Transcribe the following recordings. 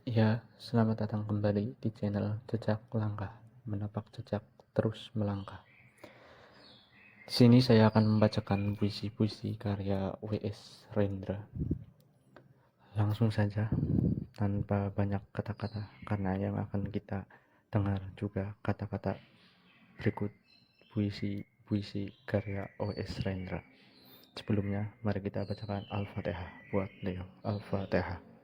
Ya, selamat datang kembali di channel Jejak Langkah, menapak jejak terus melangkah. Di sini saya akan membacakan puisi-puisi karya W.S. Rendra. Langsung saja, tanpa banyak kata-kata, karena yang akan kita dengar juga kata-kata berikut puisi-puisi karya W.S. Rendra. Sebelumnya, mari kita bacakan Al-Fatihah buat Leo. Al-Fatihah.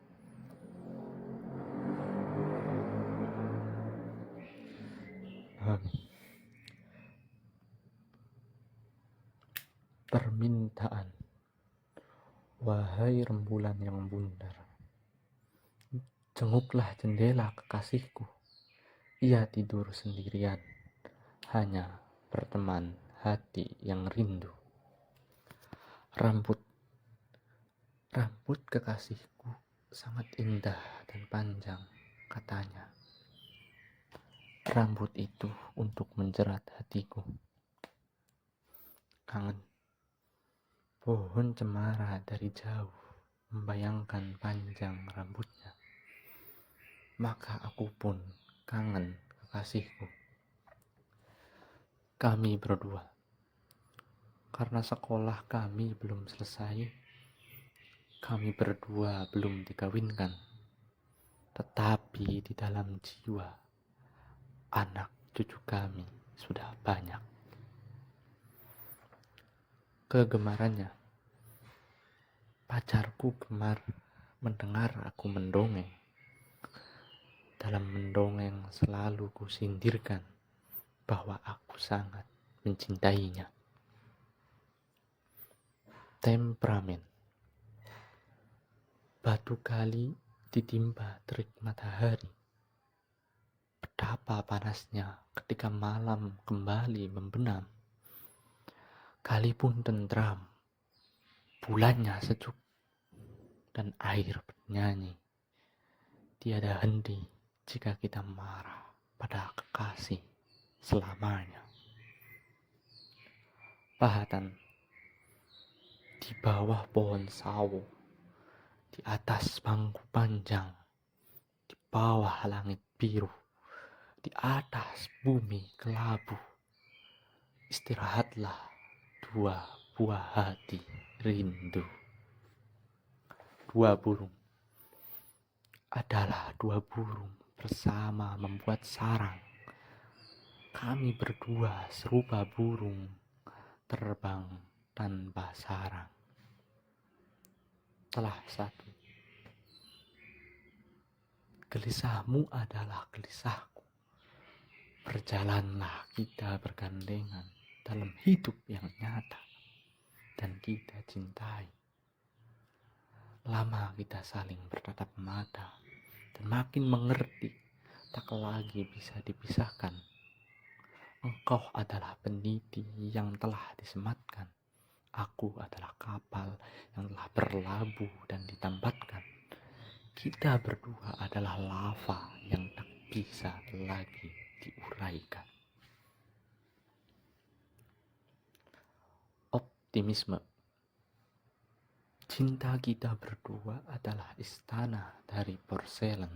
Permintaan. Wahai rembulan yang bundar, jenguklah jendela kekasihku. Ia tidur sendirian, hanya berteman hati yang rindu. Rambut kekasihku sangat indah dan panjang, katanya. Rambut itu untuk menjerat hatiku. Kangen. Pohon cemara dari jauh membayangkan panjang rambutnya. Maka aku pun kangen kekasihku. Kami berdua. Karena sekolah kami belum selesai, kami berdua belum dikawinkan. Tetapi di dalam jiwa, anak cucu kami sudah banyak. Kegemarannya, pacarku gemar mendengar aku mendongeng. Dalam mendongeng selalu kusindirkan bahwa aku sangat mencintainya. Temperamen. Batu kali ditimpa terik matahari. Betapa panasnya ketika malam kembali membenam. Kali pun tentram, bulannya sejuk, dan air bernyanyi. Tiada henti jika kita marah pada kekasih selamanya. Pahatan. Di bawah pohon sawo, di atas bangku panjang, di bawah langit biru, di atas bumi kelabu, istirahatlah dua buah hati rindu. Dua burung adalah dua burung bersama membuat sarang. Kami berdua serupa burung terbang tanpa sarang. Telah satu. Gelisahmu adalah gelisahku. Berjalanlah kita bergandengan dalam hidup yang nyata dan kita cintai. Lama kita saling bertatap mata dan makin mengerti, tak lagi bisa dipisahkan. Engkau adalah peniti yang telah disematkan. Aku adalah kapal yang telah berlabuh dan ditambatkan. Kita berdua adalah lava yang tak bisa lagi diuraikan. Optimisme. Cinta kita berdua adalah istana dari porselen.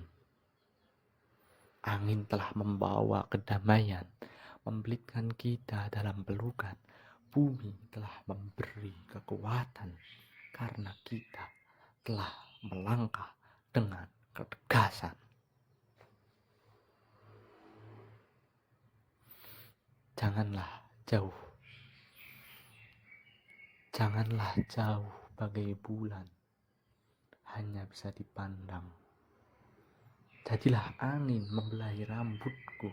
Angin telah membawa kedamaian, membelitkan kita dalam pelukan. Bumi telah memberi kekuatan karena kita telah melangkah dengan ketegasan. Janganlah jauh. Janganlah jauh bagai bulan, hanya bisa dipandang. Jadilah angin membelai rambutku,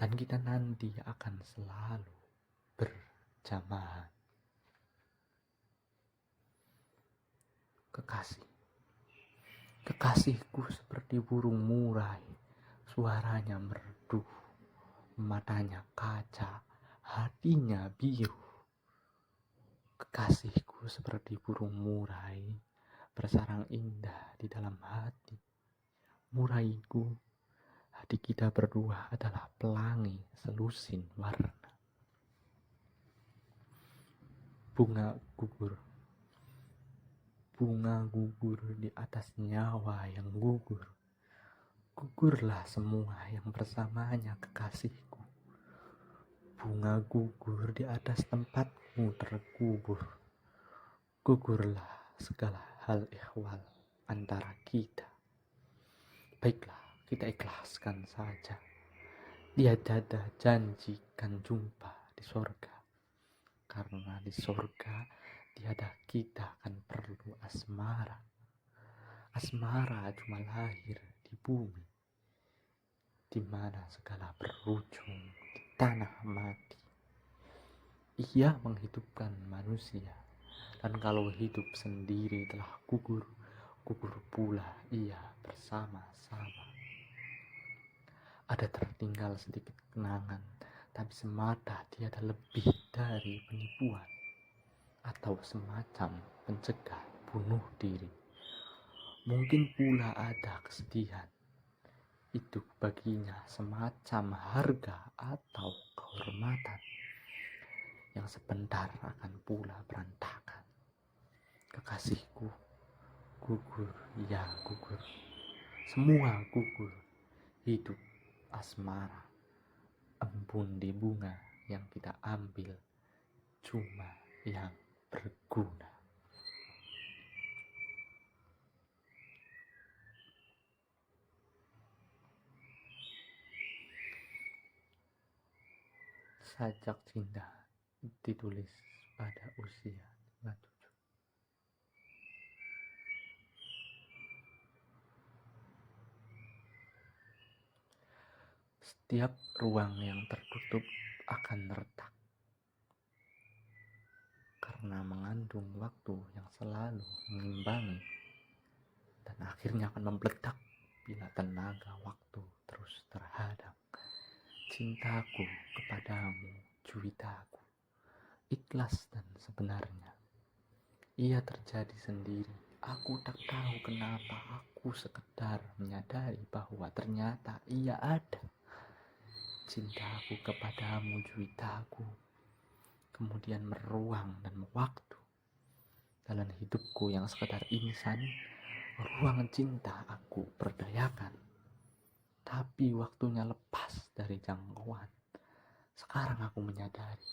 dan kita nanti akan selalu berjamaah. Kekasih. Kekasihku seperti burung murai, suaranya merdu, matanya kaca, hatinya biru. Kekasihku seperti burung murai, bersarang indah di dalam hati. Muraiku, hati kita berdua adalah pelangi selusin warna. Bunga gugur. Bunga gugur di atas nyawa yang gugur. Gugurlah semua yang bersamanya kekasihku. Bunga gugur di atas tempatmu terkubur. Gugurlah segala hal ihwal antara kita. Baiklah, kita ikhlaskan saja. Dia dada janjikan jumpa di sorga. Karena di sorga tiada kita kan perlu asmara. Asmara cuma lahir di bumi, di mana segala berujung di tanah mati. Ia menghidupkan manusia, dan kalau hidup sendiri telah gugur, gugur pula ia bersama-sama. Ada tertinggal sedikit kenangan, tapi semata tiada lebih dari penipuan atau semacam pencegah bunuh diri. Mungkin pula ada kesedihan, itu baginya semacam harga atau kehormatan yang sebentar akan pula berantakan. Kekasihku, gugur, ya gugur, semua gugur. Hidup asmara, embun di bunga yang kita ambil cuma yang berguna. Sajak cinta ditulis pada usia 57. Setiap ruang yang tertutup akan retak karena mengandung waktu yang selalu mengimbangi, dan akhirnya akan memeledak bila tenaga waktu terus terhadang. Cintaku kepadamu, Juwitaku, ikhlas dan sebenarnya. Ia terjadi sendiri. Aku tak tahu kenapa, aku sekedar menyadari bahwa ternyata ia ada. Cintaku kepadamu, Juwitaku, kemudian meruang dan mewaktu. Dalam hidupku yang sekedar insan, ruang cinta aku berdayakan. Tapi waktunya lepas dari jangkauan. Sekarang aku menyadari,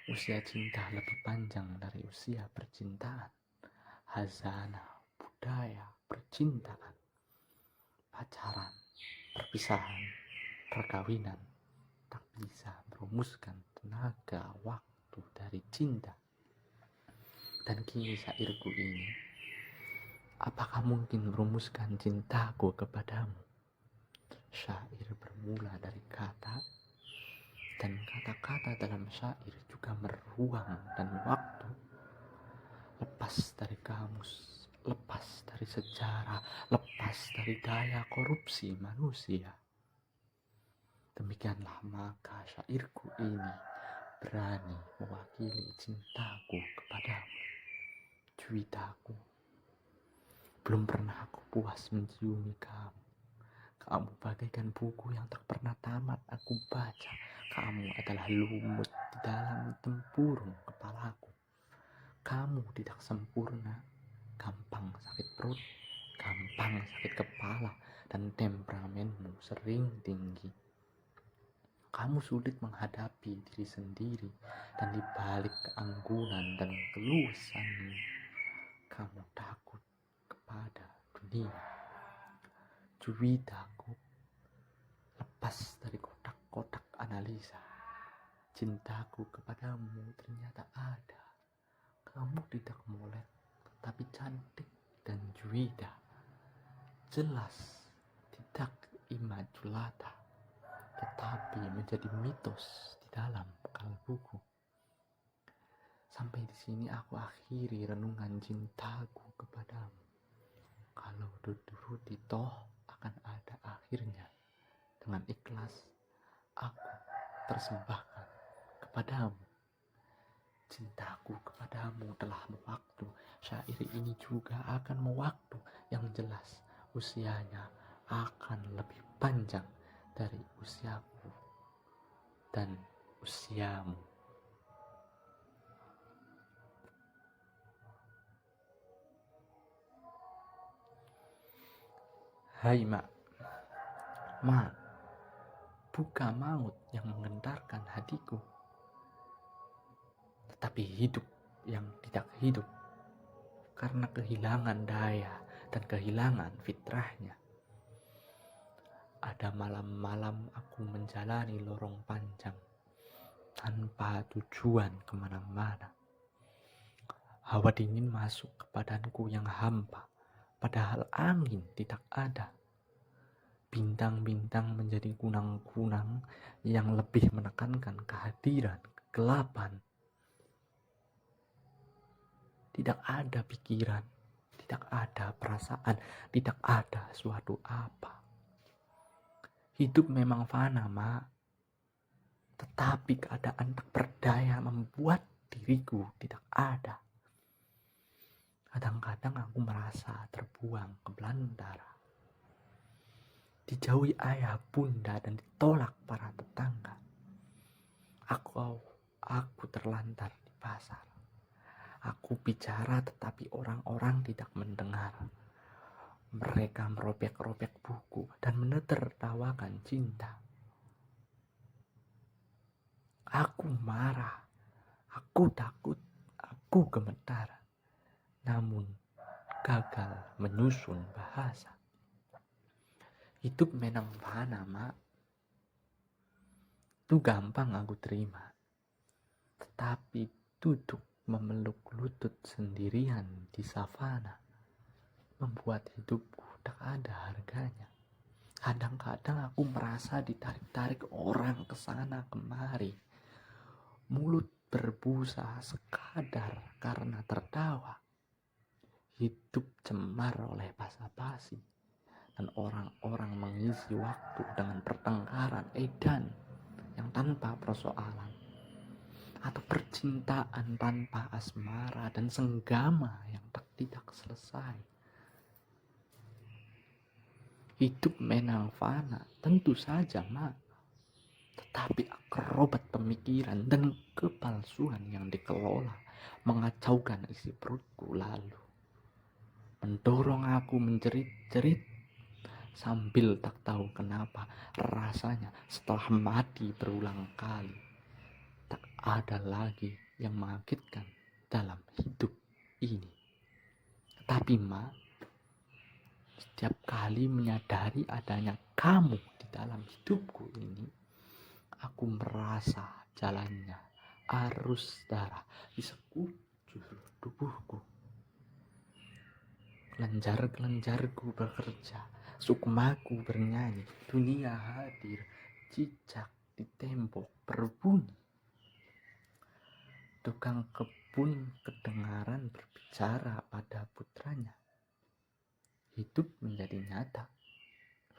usia cinta lebih panjang dari usia percintaan. Hazanah budaya percintaan, pacaran, perpisahan, perkawinan tak bisa merumuskan tenaga waktu dari cinta. Dan kini syairku ini, apakah mungkin merumuskan cintaku kepadamu? Syair bermula dari kata, dan kata-kata dalam syair juga meruang dan waktu. Lepas dari kamus, lepas dari sejarah, lepas dari daya korupsi manusia. Demikianlah maka syairku ini berani mewakili cintaku kepadamu, Juwitaku. Belum pernah aku puas menciumi kamu. Kamu bagaikan buku yang tak pernah tamat aku baca. Kamu adalah lumut di dalam tempurung kepalaku. Kamu tidak sempurna, gampang sakit perut, gampang sakit kepala, dan temperamenmu sering tinggi. Kamu sulit menghadapi diri sendiri, dan di balik keanggunan dan keluasanmu, kamu takut kepada dunia. Juwitaku, lepas dari kotak-kotak analisa, cintaku kepadamu ternyata ada. Kamu tidak molek, tetapi cantik dan juwita. Jelas tidak imaculata, tetapi menjadi mitos di dalam kalbuku. Sampai di sini aku akhiri renungan cintaku kepadamu. Kalau dituruti toh akan ada akhirnya. Dengan ikhlas aku persembahkan kepadamu. Cintaku kepadamu telah mewaktu. Syair ini juga akan mewaktu. Yang jelas usianya akan lebih panjang dari usiaku dan usiamu. Hai mak, mak, bukan maut yang menggentarkan hatiku, tetapi hidup yang tidak hidup karena kehilangan daya dan kehilangan fitrahnya. Ada malam-malam aku menjalani lorong panjang tanpa tujuan kemana-mana. Hawa dingin masuk ke badanku yang hampa, padahal angin tidak ada. Bintang-bintang menjadi kunang-kunang yang lebih menekankan kehadiran kegelapan. Tidak ada pikiran, tidak ada perasaan, tidak ada suatu apa. Hidup memang fana, mak. Tetapi keadaan tak berdaya membuat diriku tidak ada. Kadang-kadang aku merasa terbuang ke belantara. Dijauhi ayah, bunda, dan ditolak para tetangga. Aku terlantar di pasar. Aku bicara tetapi orang-orang tidak mendengar. Mereka merobek-robek buku dan menertawakan cinta. Aku marah, aku takut, aku gemetar. Namun gagal menyusun bahasa. Hidup memang fana, mak. Itu gampang aku terima. Tetapi duduk memeluk lutut sendirian di savana membuat hidupku tak ada harganya. Kadang-kadang aku merasa ditarik-tarik orang ke sana kemari. Mulut berbusa sekadar karena tertawa. Hidup cemar oleh basa-basi dan orang-orang mengisi waktu dengan pertengkaran edan yang tanpa persoalan, atau percintaan tanpa asmara dan senggama yang tidak selesai. Hidup memang fana, tentu saja, mak. Tetapi akrobat pemikiran dan kepalsuan yang dikelola mengacaukan isi perutku, lalu mendorong aku menjerit-jerit sambil tak tahu kenapa rasanya setelah mati berulang kali. Tak ada lagi yang mengagetkan dalam hidup ini. Tapi mak, setiap kali menyadari adanya kamu di dalam hidupku ini, aku merasa jalannya arus darah di sekujur tubuhku. Kelenjar-kelenjarku bekerja, sukmaku bernyanyi, dunia hadir, cicak di tembok berbunyi. Tukang kebun kedengaran berbicara pada putranya. Hidup menjadi nyata,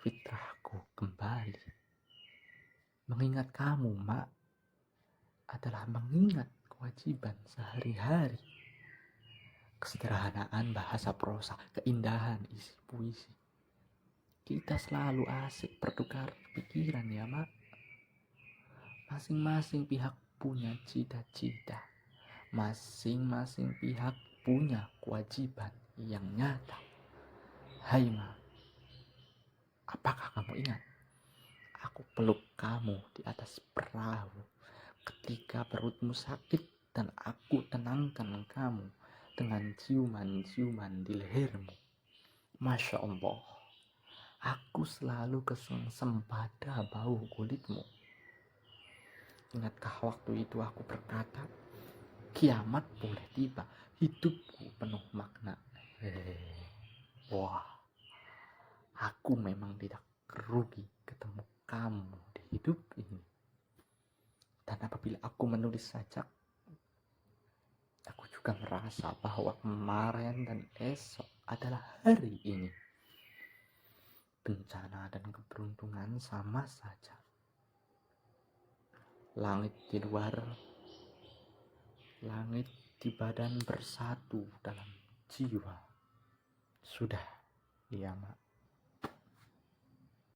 fitrahku kembali. Mengingat kamu, mak, adalah mengingat kewajiban sehari-hari. Kesederhanaan bahasa prosa, keindahan isi puisi. Kita selalu asik bertukar pikiran, ya mak. Masing-masing pihak punya cita-cita. Masing-masing pihak punya kewajiban yang nyata. Hai mak, apakah kamu ingat? Aku peluk kamu di atas perahu ketika perutmu sakit dan aku tenangkan kamu dengan ciuman-ciuman di lehermu. Masya Allah, aku selalu kesengsem pada bau kulitmu. Ingatkah waktu itu aku berkata, kiamat boleh tiba, hidupku penuh makna. Wah, aku memang tidak rugi ketemu kamu di hidup ini. Dan apabila aku menulis sajak, aku juga merasa bahwa kemarin dan esok adalah hari ini. Bencana dan keberuntungan sama saja. Langit di luar, langit di badan bersatu dalam jiwa. Sudah, iya mak.